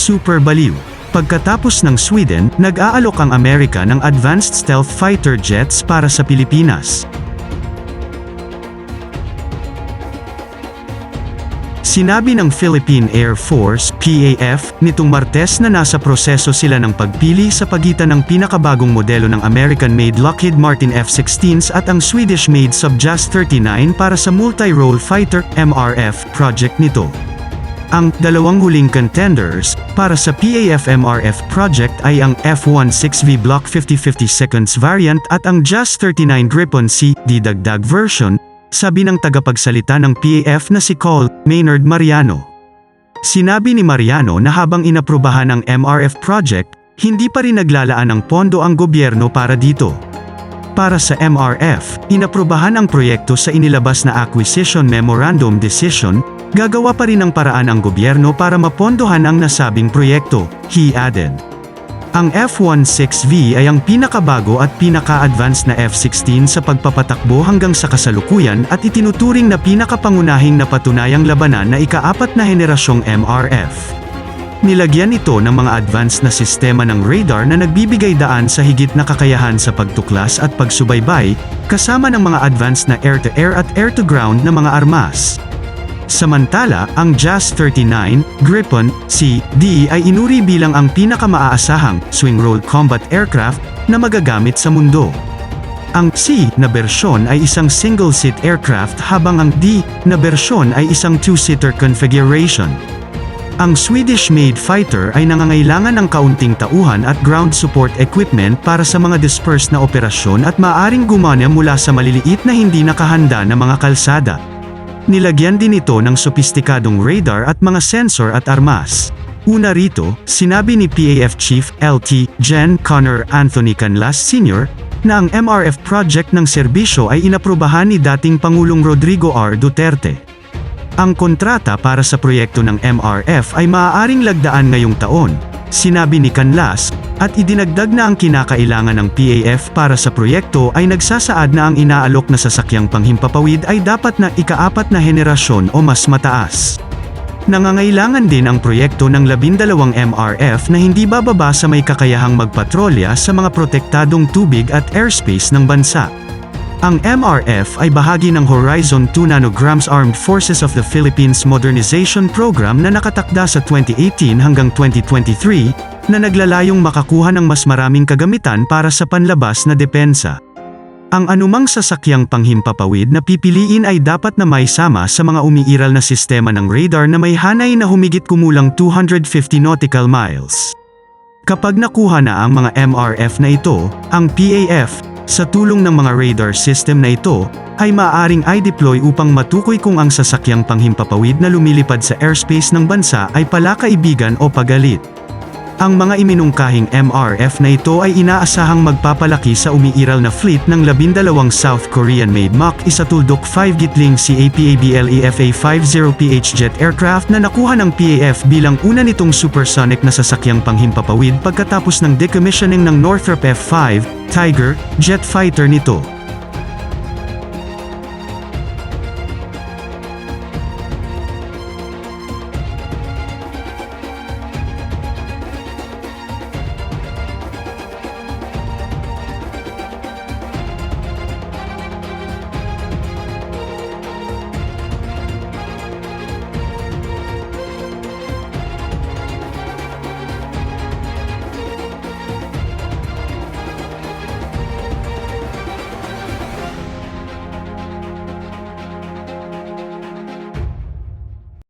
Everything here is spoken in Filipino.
Super baliw. Pagkatapos ng Sweden, nag-aalok ang Amerika ng advanced stealth fighter jets para sa Pilipinas. Sinabi ng Philippine Air Force, PAF, nitong Martes na nasa proseso sila ng pagpili sa pagitan ng pinakabagong modelo ng American-made Lockheed Martin F-16s at ang Swedish-made Subjas 39 para sa Multi-Role Fighter, MRF, project nito. Ang dalawang huling contenders para sa PAF-MRF project ay ang F-16V Block 50-50 seconds variant at ang JAS 39 Gripen C, didagdag version, sabi ng tagapagsalita ng PAF na si Col. Maynard Mariano. Sinabi ni Mariano na habang inaprubahan ang MRF project, hindi pa rin naglalaan ng pondo ang gobyerno para dito. Para sa MRF, inaprubahan ang proyekto sa inilabas na Acquisition Memorandum Decision, gagawa pa rin ng paraan ang gobyerno para mapondohan ang nasabing proyekto, he added. Ang F-16V ay ang pinakabago at pinaka-advanced na F-16 sa pagpapatakbo hanggang sa kasalukuyan at itinuturing na pinakapangunahing napatunayang labanan na ika-4 na henerasyong MRF. Nilagyan ito ng mga advanced na sistema ng radar na nagbibigay daan sa higit na kakayahan sa pagtuklas at pagsubaybay, kasama ng mga advanced na air-to-air at air-to-ground na mga armas. Samantala, ang JAS 39, Gripen C, D ay inuri bilang ang pinakamaasahang swing-role combat aircraft na magagamit sa mundo. Ang C na bersyon ay isang single-seat aircraft habang ang D na bersyon ay isang two-seater configuration. Ang Swedish-made fighter ay nangangailangan ng kaunting tauhan at ground support equipment para sa mga dispersed na operasyon at maaaring gumana mula sa maliliit na hindi nakahanda na mga kalsada. Nilagyan din ito ng sopistikadong radar at mga sensor at armas. Una rito, sinabi ni PAF Chief, LT, Gen. Connor Anthony Canlas Sr., na ang MRF project ng serbisyo ay inaprubahan ni dating Pangulong Rodrigo R. Duterte. Ang kontrata para sa proyekto ng MRF ay maaaring lagdaan ngayong taon, sinabi ni Canlas, at idinagdag na ang kinakailangan ng PAF para sa proyekto ay nagsasaad na ang inaalok na sasakyang panghimpapawid ay dapat na ika-4 na henerasyon o mas mataas. Nangangailangan din ang proyekto ng 12 MRF na hindi bababa sa may kakayahang magpatrolya sa mga protektadong tubig at airspace ng bansa. Ang MRF ay bahagi ng Horizon 2 Nanograms Armed Forces of the Philippines Modernization Program na nakatakda sa 2018 hanggang 2023, na naglalayong makakuha ng mas maraming kagamitan para sa panlabas na depensa. Ang anumang sasakyang panghimpapawid na pipiliin ay dapat na may sama sa mga umiiral na sistema ng radar na may hanay na humigit kumulang 250 nautical miles. Kapag nakuha na ang mga MRF na ito, ang PAF, sa tulong ng mga radar system na ito, ay maaaring i-deploy upang matukoy kung ang sasakyang panghimpapawid na lumilipad sa airspace ng bansa ay palakaibigan o pagalit. Ang mga iminungkahing MRF na ito ay inaasahang magpapalaki sa umiiral na fleet ng 12 South Korean-made Mach 1 tuldok 5 Gatling CAPABLEFA-50PH jet aircraft na nakuha ng PAF bilang una nitong supersonic na sasakyang panghimpapawid pagkatapos ng decommissioning ng Northrop F-5 Tiger jet fighter nito.